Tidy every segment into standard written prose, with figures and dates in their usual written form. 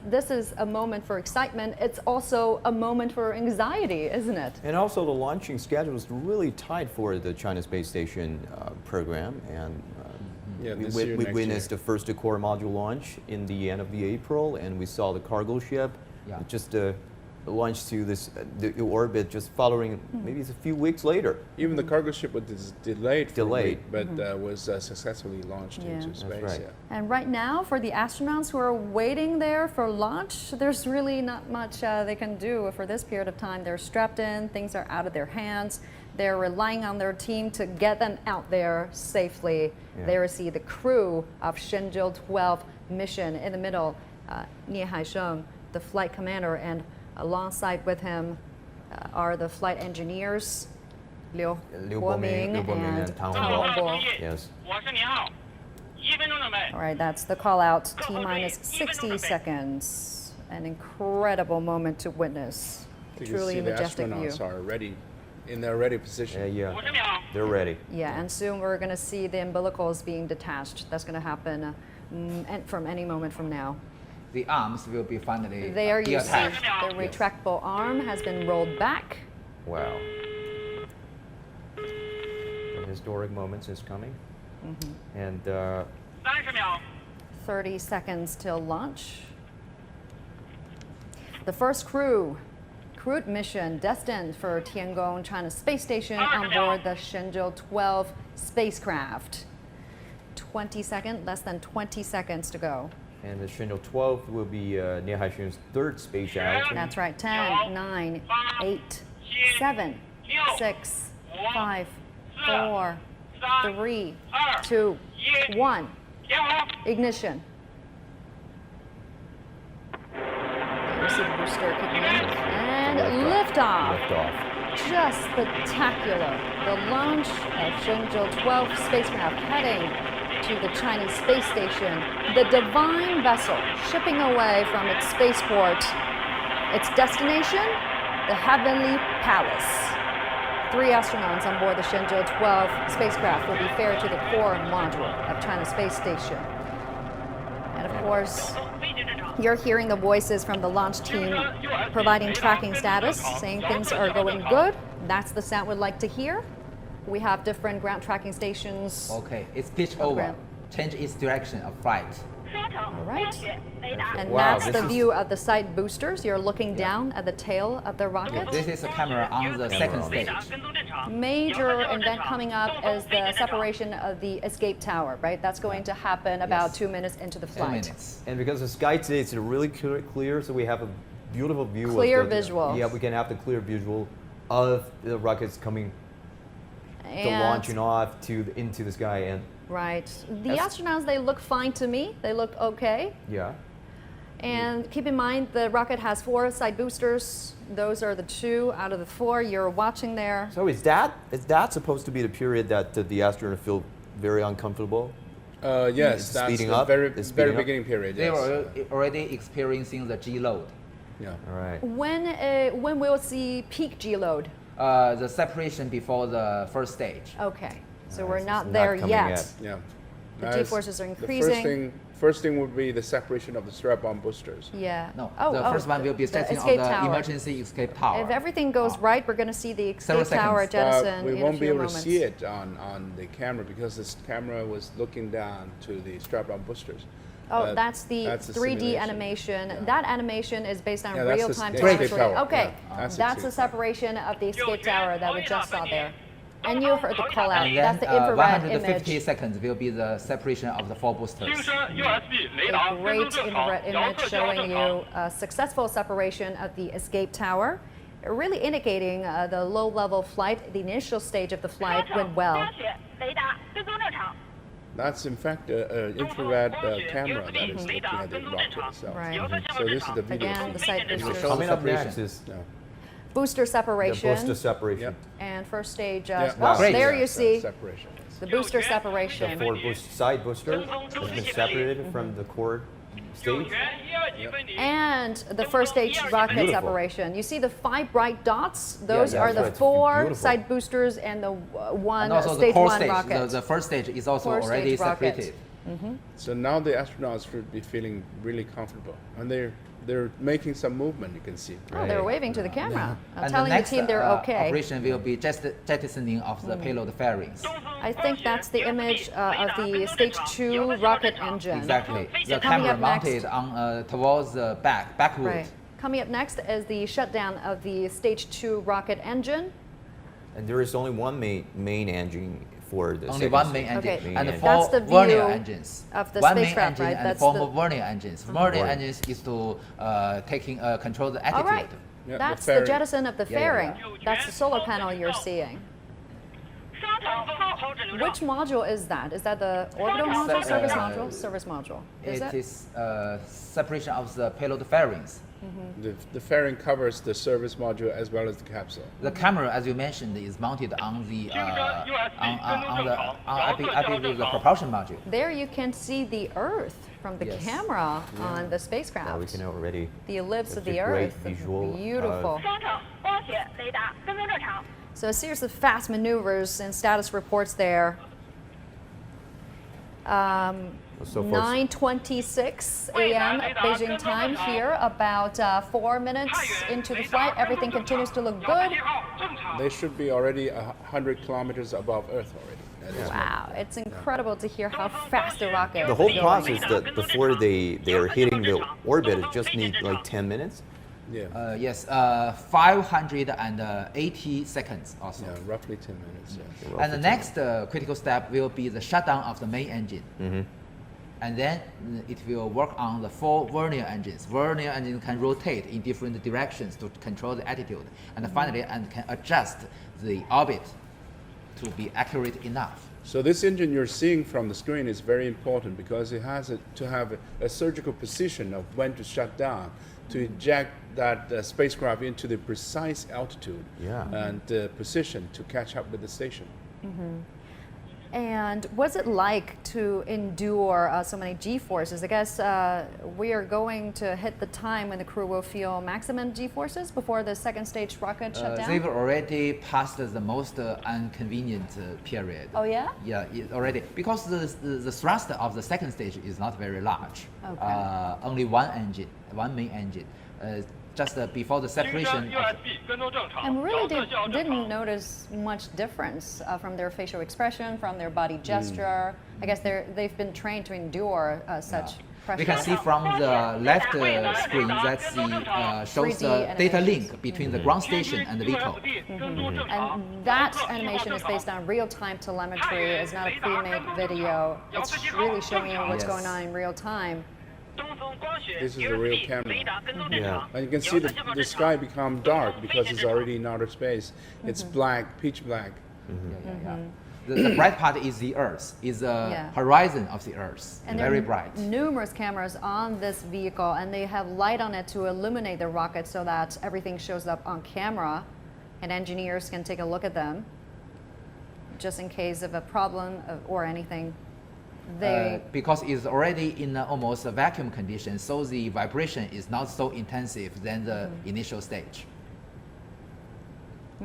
this is a moment for excitement, it's also a moment for anxiety, isn't it? And also the launching schedule is really tight for the China Space Station program. And we witnessed the first core module launch in the end of the April, and we saw the cargo ship just launched to the orbit just following maybe it's a few weeks later. Even the cargo ship was delayed for a week, but was successfully launched into space. That's right. And right now, for the astronauts who are waiting there for launch, there's really not much they can do for this period of time. They're strapped in, things are out of their hands. They're relying on their team to get them out there safely. There we see the crew of Shenzhou 12 mission in the middle, Nie Haisheng, the flight commander, and alongside with him are the flight engineers, Liu Guoming and Tang Hongbo. Yes. All right, that's the call out. T-minus 60 seconds. An incredible moment to witness. Truly majestic view. The astronauts are ready, in their ready position. Yeah, they're ready. Yeah, and soon we're going to see the umbilicals being detached. That's going to happen from any moment from now. The arms will be finally There you see attached. the retractable arm has been rolled back. Wow. The historic moments is coming. And 30 seconds till launch. The first crewed mission destined for Tiangong China Space Station on board the Shenzhou 12 spacecraft. Less than 20 seconds to go. And the Shenzhou 12 will be Nie Haisheng's third space outing. That's right. 10, 9, 8, 7, 6, 5, 4, 3, 2, 1. Ignition. There you see the booster kicking in. And liftoff. Just spectacular. The launch of Shenzhou 12 spacecraft heading to the Chinese Space Station, the divine vessel shipping away from its spaceport. Its destination, the Heavenly Palace. 3 astronauts on board the Shenzhou 12 spacecraft will be ferried to the core module of China Space Station. And of course, you're hearing the voices from the launch team providing tracking status, saying things are going good. That's the sound we'd like to hear. We have different ground tracking stations. Okay, it's pitched over. Change its direction of flight. All right. And Wow, that's the view of the side boosters. You're looking down at the tail of the rocket. This is a camera on the second stage. Major event coming up is the separation of the escape tower, right? That's going to happen about 2 minutes into the 2 flight. minutes. And because the sky today is really clear, so we have a beautiful view. Clear visual. Yeah, we can have the clear visual of the rockets coming, the launching off into the sky. And right. The astronauts, they look fine to me. They look okay. yeah. And keep in mind, the rocket has 4 side boosters. Those are the 2 out of the 4 you're watching there. So is that supposed to be the period that the astronauts feel very uncomfortable? Yes, that's speeding the up? very It's speeding up? beginning period. They Yes. were already experiencing the G load. Yeah. All right. When we'll see peak G load? The separation before the first stage. Okay, so All we're right, so not it's there not coming yet. yet. Yeah. The As G-forces are increasing. First thing would be the separation of the strap-on boosters. Yeah. No, the first one will be setting of escape the tower. emergency escape tower. If everything goes right, we're going to see the escape Several tower seconds. jettison We in a won't be few able moments. to see it on the camera because this camera was looking down to the strap-on boosters. Oh, that's the that's the 3D simulation. animation. Yeah. That animation is based on Yeah, that's the real-time escape telemetry. tower. Okay, Yeah, that's that's the escape tower. separation of the escape tower that we just saw there. And you heard the call out. And then That's the infrared 150 image. seconds will be the separation of the 4 boosters. A great infrared image showing you a successful separation of the escape tower, really indicating the low-level flight, the initial stage of the flight went well. That's in fact an infrared camera that is looking at the rocket itself. Right. So this is the video. Again, the side boosters. Show Coming the up next separation. is Yeah. Booster the separation. booster separation. Yep. And first stage, Yeah, well, great. there you that's, see separation. the booster The separation. 4 side boosters has been separated from the core stage. And the first stage rocket Beautiful. separation. You see the 5 bright dots? Those Yeah, are that's the right. It's 4 beautiful. side boosters and the one And also the stage core 1 stage, rocket. the first stage is also Core already stage rocket. separated. So now the astronauts should be feeling really comfortable, and they're making some movement. You can see. Oh, they're waving to the camera, And telling the team they're okay. Operation will be just jettisoning of the payload fairings. I think that's the image of the stage 2 rocket engine. Exactly. The coming camera up next- mounted on towards the backward. Right. Coming up next is the shutdown of the stage 2 rocket engine. And there is only one main engine for the Only second one main stage. engine Okay. and engine. That's four the vernier view engines. of the one main spacecraft, engine right? and That's four the- vernier engines. Vernier engines is to control the All attitude. right. Yeah, the That's the fairing. jettison of the Yeah, yeah, fairing. That's the solar panel you're seeing. Which module is that? Is that the orbital module, service module? Service module. Is It it? is separation of the payload fairings. The fairing covers the service module as well as the capsule. The camera, as you mentioned, is mounted on the I believe the propulsion module. There you can see the Earth from the Yes. camera on the spacecraft. Now we can already. The ellipse of Such the a great Earth. visual, Beautiful. 光学雷达跟踪正常。 So a series of fast maneuvers and status reports there. So far, 9:26 a.m. Beijing time here. About 4 minutes into the flight, everything continues to look good. They should be already 100 kilometers above Earth already. That is Wow, it's incredible to hear how fast the rocket the whole is going. process that before they are hitting the orbit, it just need like 10 minutes. Yeah. Yes, 580 seconds also. Yeah, roughly 10 minutes. Yeah. And the next critical step will be the shutdown of the main engine. And then it will work on the 4 vernier engines. Vernier engine can rotate in different directions to control the attitude. And finally, and can adjust the orbit to be accurate enough. So this engine you're seeing from the screen is very important because it has to have a surgical precision of when to shut down, to eject that spacecraft into the precise altitude and position to catch up with the station. And what's it like to endure so many G-forces? I guess we are going to hit the time when the crew will feel maximum G-forces before the second stage rocket shut down? They've already passed the most inconvenient period. Oh, yeah? Yeah, it already, because the thrust of the second stage is not very large. Okay. Only one engine, one main engine. Just before the separation of And we really didn't notice much difference from their facial expression, from their body gesture. I guess they've been trained to endure such pressure. we can see from the left screen that's the shows 3D the data animations. link between the ground station and the vehicle. And that animation is based on real-time telemetry. It's not a pre-made video. It's really showing you what's Yes. going on in real time. This is the real camera. Yeah. And you can see the sky become dark because it's already in outer space. It's black, pitch black. The bright part is the Earth, is the Yeah. horizon of the Earth, And very there are bright. numerous cameras on this vehicle, and they have light on it to illuminate the rocket so that everything shows up on camera, and engineers can take a look at them, just in case of a problem or anything. Because it's already in almost a vacuum condition, so the vibration is not so intensive than the initial stage.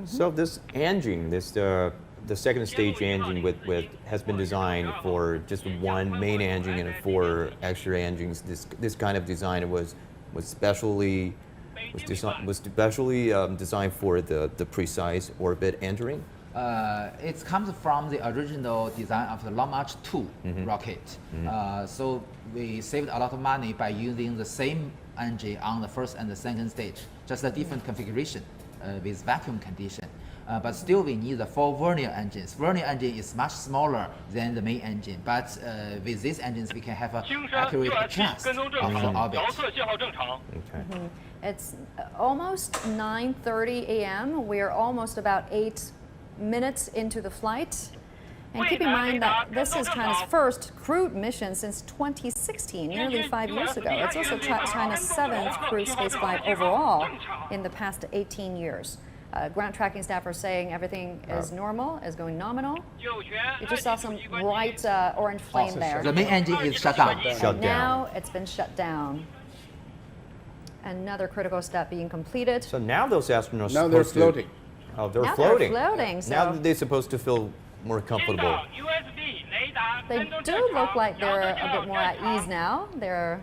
So this engine, the second stage engine has been designed for just one main engine and 4 extra engines. This kind of design was specially designed for the precise orbit entering. It comes from the original design of the Long March 2 rocket. So we saved a lot of money by using the same engine on the first and the second stage, just a different configuration with vacuum condition. But still we need the 4 vernier engines. Vernier engine is much smaller than the main engine, but with these engines we can have an accurate adjust of the orbit. Okay. It's almost 9:30 a.m. We're almost about 8 minutes into the flight. And keep in mind that this is China's first crewed mission since 2016, nearly 5 years ago. It's also China's 7th crewed spaceflight overall in the past 18 years. Ground tracking staff are saying everything is normal, is going nominal. You just saw some bright orange flame there. The main engine is shut down. Shut down. Now it's been shut down. Another critical step being completed. So now those astronauts Now they're supposed to- floating. Oh, they're Now floating. they're floating, Now so- they're supposed to feel more comfortable. They do look like they're a bit more at ease now. They're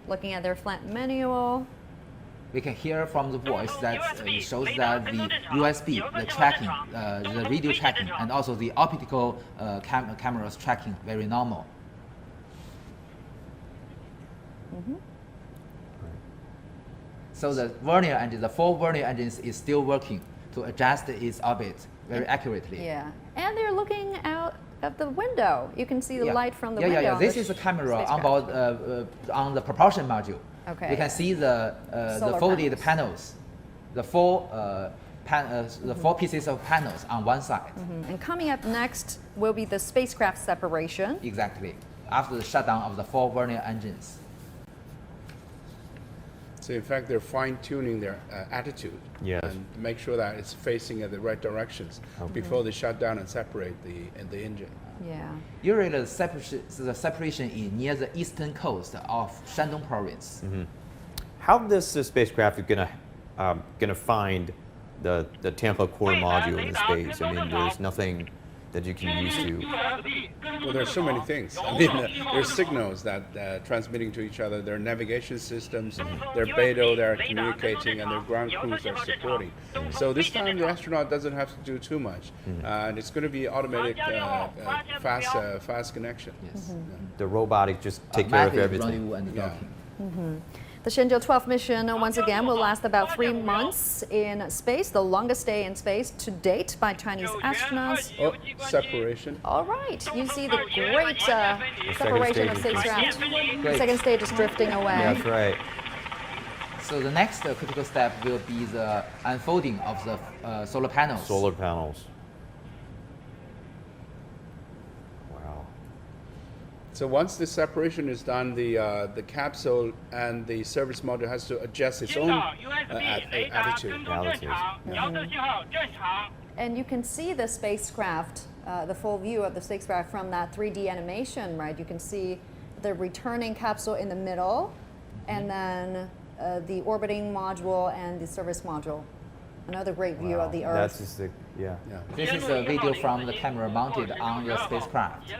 looking at their flight manual. We can hear from the voice that it shows that the USB, the tracking, the radio tracking, and also the optical cameras tracking very normal. So the vernier engine, the 4 vernier engines is still working to adjust its orbit very accurately. Yeah, and they're looking out of the window. You can see the light from the window. Yeah. on This the is a camera on spacecraft. board on the propulsion module. Okay. You can see the Solar folded panels. panels, the 4 pieces of panels on one side. And coming up next will be the spacecraft separation. Exactly. After the shutdown of the 4 vernier engines. So in fact, they're fine-tuning their attitude Yes. and make sure that it's facing at the right directions before they shut down and separate the engine. Yeah. Usually the separation is near the eastern coast of Shandong province. How this spacecraft is gonna find the Tiangong core module in space? I mean, there's nothing that you can use to. Well, there's so many things. I mean, there's signals that transmitting to each other. Their navigation systems, their BeiDou, they're communicating, and their ground crews are supporting. So this time, the astronaut doesn't have to do too much, and it's going to be automatic, fast connection. Yes. The robotic just take care of Automatic everything. rendezvous and Yeah. docking. The Shenzhou 12 mission once again will last about 3 months in space, the longest stay in space to date by Chinese astronauts. Oh, separation. All right, you see the great separation of stage is spacecraft. Great. Second stage is drifting away. That's right. So the next critical step will be the unfolding of the solar panels. Solar panels. Wow. So once the separation is done, the capsule and the service module has to adjust its own attitude. And you can see the spacecraft, the full view of the spacecraft from that 3D animation, right? You can see the returning capsule in the middle, and then the orbiting module and the service module. Another great view of the Earth. That's just the, yeah. Yeah. This is a video from the camera mounted on the spacecraft.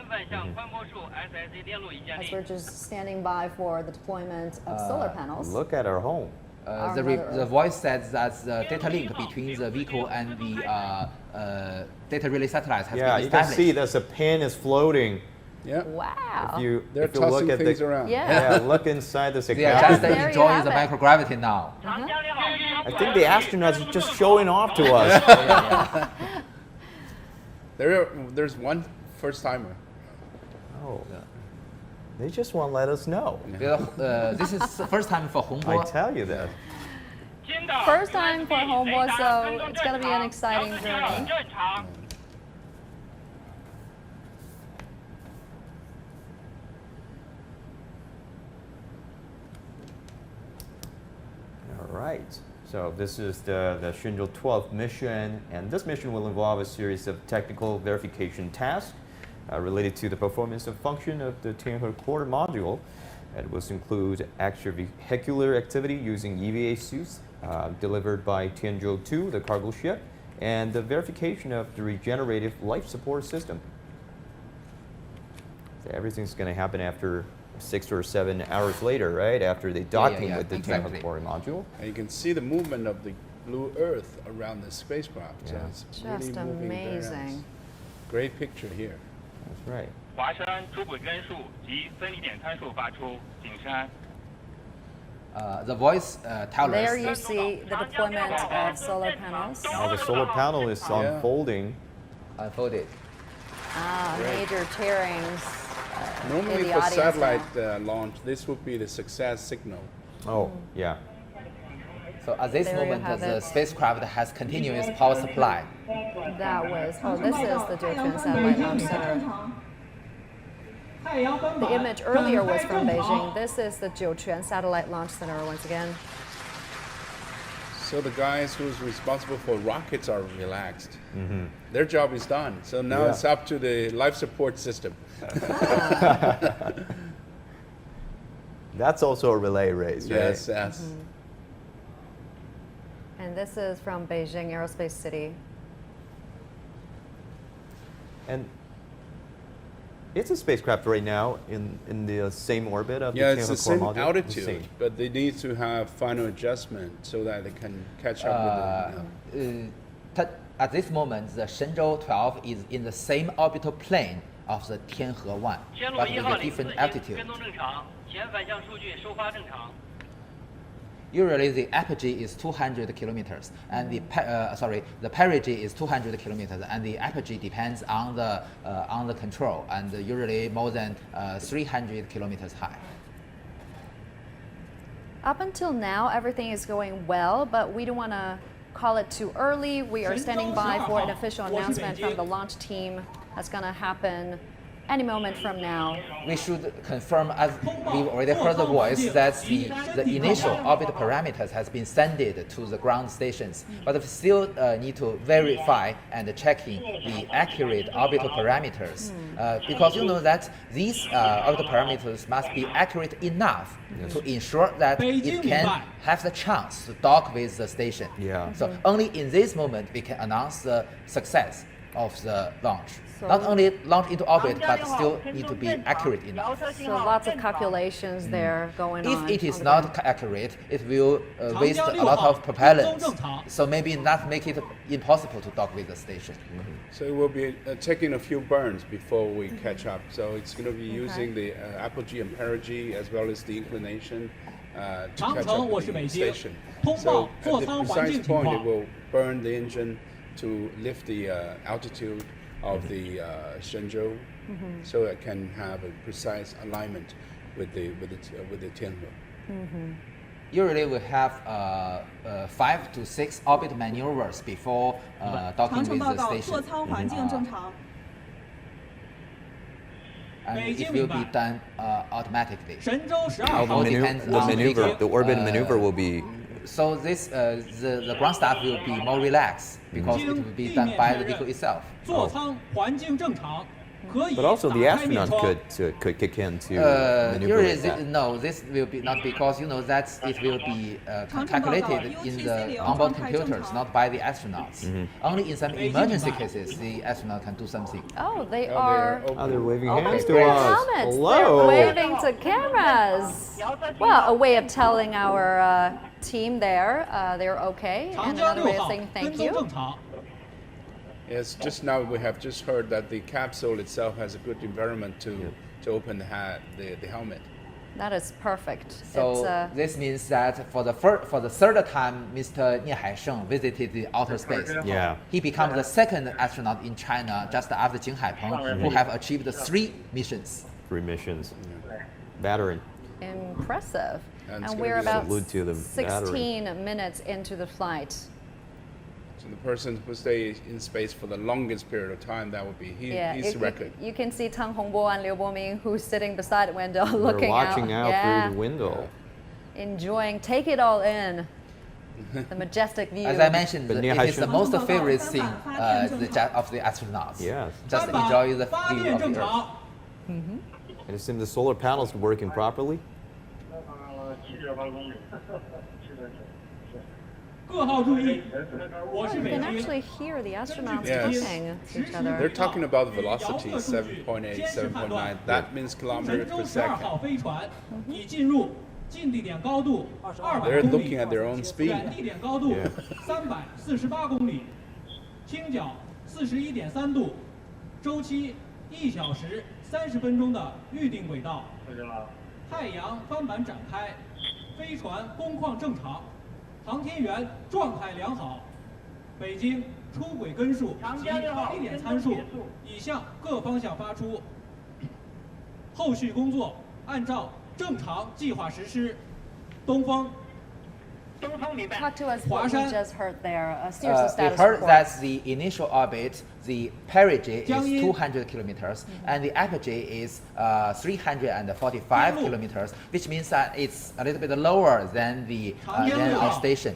As we're just standing by for the deployment of solar panels. Look at our home. Our The Mother Earth. voice says that the data link between the vehicle and the data relay satellite has Yeah, been you can established. see that the pin is floating. Yeah. Wow. If you They're if you look tossing at things the around. Yeah. look inside the They are just spacecraft. There you enjoying have the it. microgravity now. I think the astronauts are just showing off to us. There's one first timer. Oh, they just won't let us know. This is the first time for I Hongbo. tell you that. First time for Hongbo, so it's going to be an exciting journey. All right. So this is the Shenzhou 12 mission, and this mission will involve a series of technical verification tasks related to the performance and function of the Tiangong core module. It will include extravehicular activity using EVA suits delivered by Tianzhou 2, the cargo ship, and the verification of the regenerative life support system. So everything's going to happen after 6 or 7 hours later, right? After they docking with the exactly. Tiangong core module. And you can see the movement of the blue Earth around the spacecraft. So Yeah. it's really Just moving very nice. amazing. Great picture here. That's right. 华山出轨根数及分离点参数发出，景山。 The voice tells There us you see the deployment of solar panels. Now the solar panel is Yeah. unfolding. unfolded. Major tearings in Normally the for audience satellite now. Launch, this would be the success signal. Oh, yeah. So at this There you moment, have the it. spacecraft has continuous power supply. That was, this is the Jiuquan Satellite Launch Center. The image earlier was from Beijing. This is the Jiuquan Satellite Launch Center once again. So the guys who's responsible for rockets are relaxed. Their job is done. So now Yeah. it's up to the life support system. That's also a relay race, right? Yes, yes. And this is from Beijing Aerospace City. And It's a spacecraft right now in the same orbit of Yeah, the it's the Tiangong same core module. altitude, but they need to have final adjustment so that they can catch up with the. At this moment, the Shenzhou 12 is in the same orbital plane of the Tianhe 1, 天路 but 1 with 号 a 领 different 4 altitude. 跟踪正常，前反向数据收发正常。 Usually the apogee is 200 kilometers, and the perigee is 200 kilometers, and the apogee depends on the control, and usually more than 300 kilometers high. Up until now, everything is going well, but we don't want to call it too early. We are standing by for an official announcement from the launch team that's going to happen any moment from now. We should confirm, as we've already heard the voice, that the initial orbit parameters has been sent to the ground stations, but we still need to verify and checking the accurate orbital parameters, because you know that these orbital parameters must be accurate enough to ensure that it can have the chance to dock with the station. Yeah. So only in this moment we can announce the success of the launch. Not only launch into orbit, but still need to be accurate enough. So lots of calculations there going on. If it is on the not ground. accurate, it will waste a lot of propellant. So maybe not make it impossible to dock with the station. So it will be taking a few burns before we catch up. So it's going to be using the apogee and perigee as well as the inclination to catch up with the station. So at the precise point, it will burn the engine to lift the altitude of the Shenzhou, so it can have a precise alignment with the Tiangong. Usually we have 5 to 6 orbit maneuvers before docking 长程 with 报 the 告， station. 座舱环境正常。 And it will be done automatically. 神舟12 Oh,号 the depends on maneuver, the, the orbit maneuver will be. So this the ground staff will be more relaxed because it will be done by the vehicle itself. 座舱环境正常，可以 But also the 打开面 astronauts 窗。 could kick in to maneuver Usually, like that. no, this will be not because you know that it will be calculated in the onboard computers, not by the astronauts. Only in some emergency cases, the astronaut can do something. Oh, they Oh, are Oh, they're waving Okay, hands to great. us. helmets. Hello. They're waving to cameras. Well, a way of telling our team there they're okay, 长 and 江 another 6 way of 号 saying 跟 thank 踪 you. 正常。 Yes, just now we have just heard that the capsule itself has a good environment to open the helmet. That is perfect. So this means that for the third time, Mr. Nie Haisheng visited the outer space. Yeah. He becomes the second astronaut in China, just after Jing Haipeng, who have achieved 3 missions. 3 missions. Battery. Impressive. And it's And gonna we're be about salute to the 16 minutes into the flight. So the person who stays in space for the longest period of time, that would be his record. You can see Tang Hongbo and Liu Boming, who's sitting beside the window, They're looking watching out yeah, through the window. enjoying, take it all in. The majestic view. As I mentioned, But it Nie is the Haisheng- most favorite thing of the astronauts. Yes. Just 帆 enjoy the 发 view 电 of 正 the Earth. 常。 And it seems the solar panels working properly. 7.8公里。各号注意，我是 You 北 can 京。 actually hear the astronauts Yes. talking to each They're other. talking about velocity 7.8, 7.9. That means 神 kilometers 舟 per 12号 second. 飞船已进入近地点高度200 They're 公 looking 里， at their own speed. 远地点高度 Yeah. 348公里，倾角41.3度，周期1小时30分钟的预定轨道。太阳帆板展开，飞船工况正常，航天员状态良好。北京出轨根数及飞点参数已向各方向发出，后续工作按照正常计划实施。东风 东风明白。 Talk to us what we Huashan. just heard there. A series of We status heard reports. that the initial orbit, the perigee Jiangyin. is 200 kilometers, and the apogee is 345 kilometers, which means that it's a little bit lower than the than our station.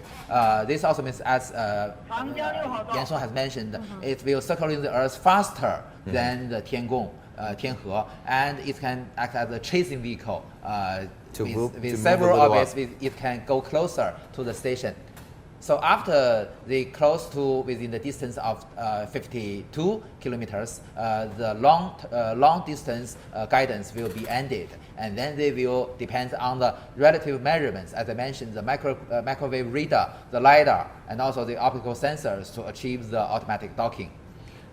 This also means, as Yan Song has mentioned, it will circle in the Earth faster than the Tiangong. Tianhe, and it can act as a chasing vehicle. To With move a several little orbits, up. it can go closer to the station. So after they close to within the distance of 52 kilometers, the long distance guidance will be ended, and then they will depend on the relative measurements, as I mentioned, the microwave radar, the LiDAR, and also the optical sensors to achieve the automatic docking.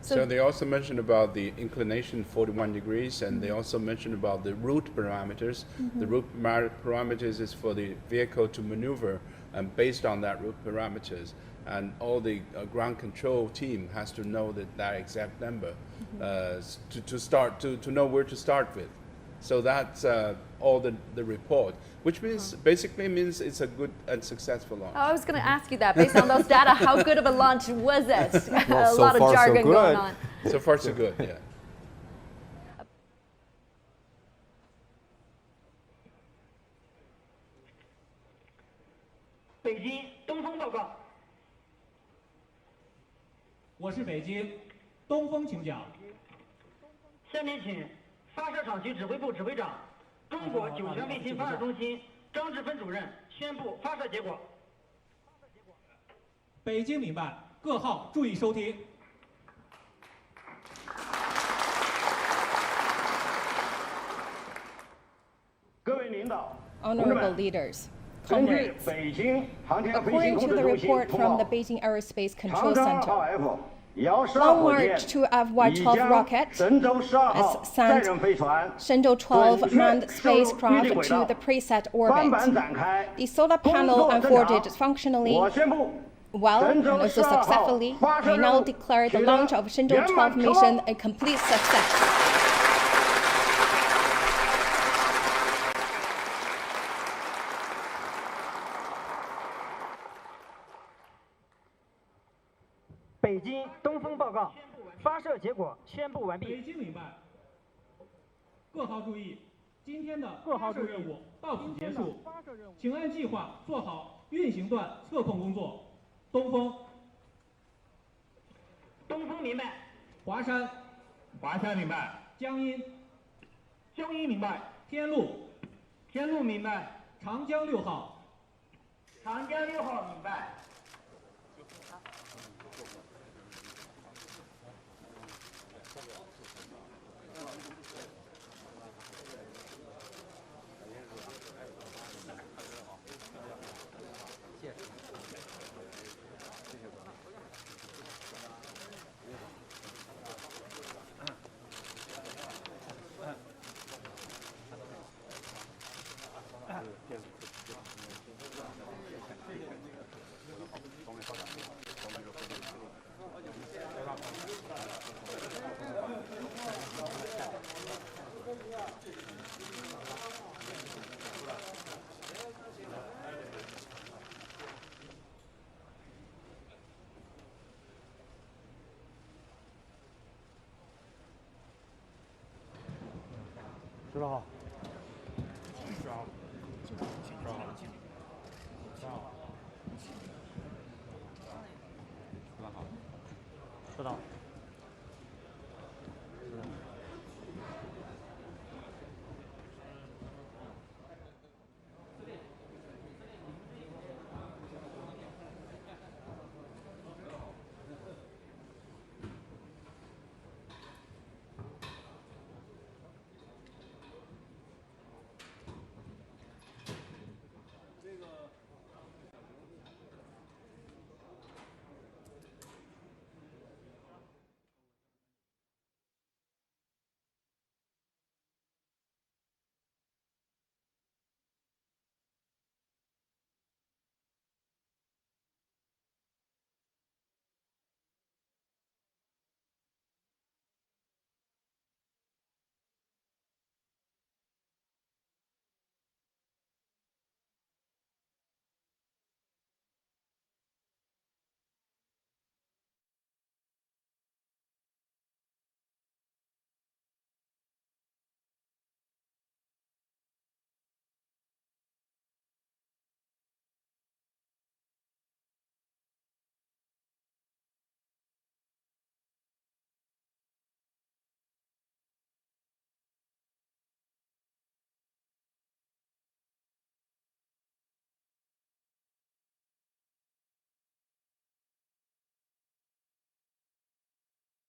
So they also mentioned about the inclination 41 degrees, and they also mentioned about the route parameters. The route parameters is for the vehicle to maneuver, and based on that route parameters, and all the ground control team has to know that exact number to know where to start with. So that's all the report, which means basically means it's a good and successful launch. I was going to ask you that. Based on those data, how good of a launch was it? Well, a so lot of far, so jargon good. going on. So far, so good. Yeah. 北京东风报告。我是北京，东风请讲。下面请发射场区指挥部指挥长、中国酒泉卫星发射中心张志芬主任宣布发射结果。北京明白，各号注意收听。各位领导， Honorable leaders, comrades, according to the report from the Beijing Aerospace Control Center, Long March 2 FY-12 rocket has sent Shenzhou 12 manned spacecraft to the preset orbit. The solar panel unfolded functionally well and also successfully. I now declare the launch of Shenzhou 12 mission a complete success. 北京东风报告，发射结果宣布完毕。北京明白，各号注意，今天的发射任务到此结束，请按计划做好运行段测控工作。东风，东风明白，华山，华山明白，江阴，江阴明白，天路，天路明白，长江6号，长江6号明白。 知道。知道。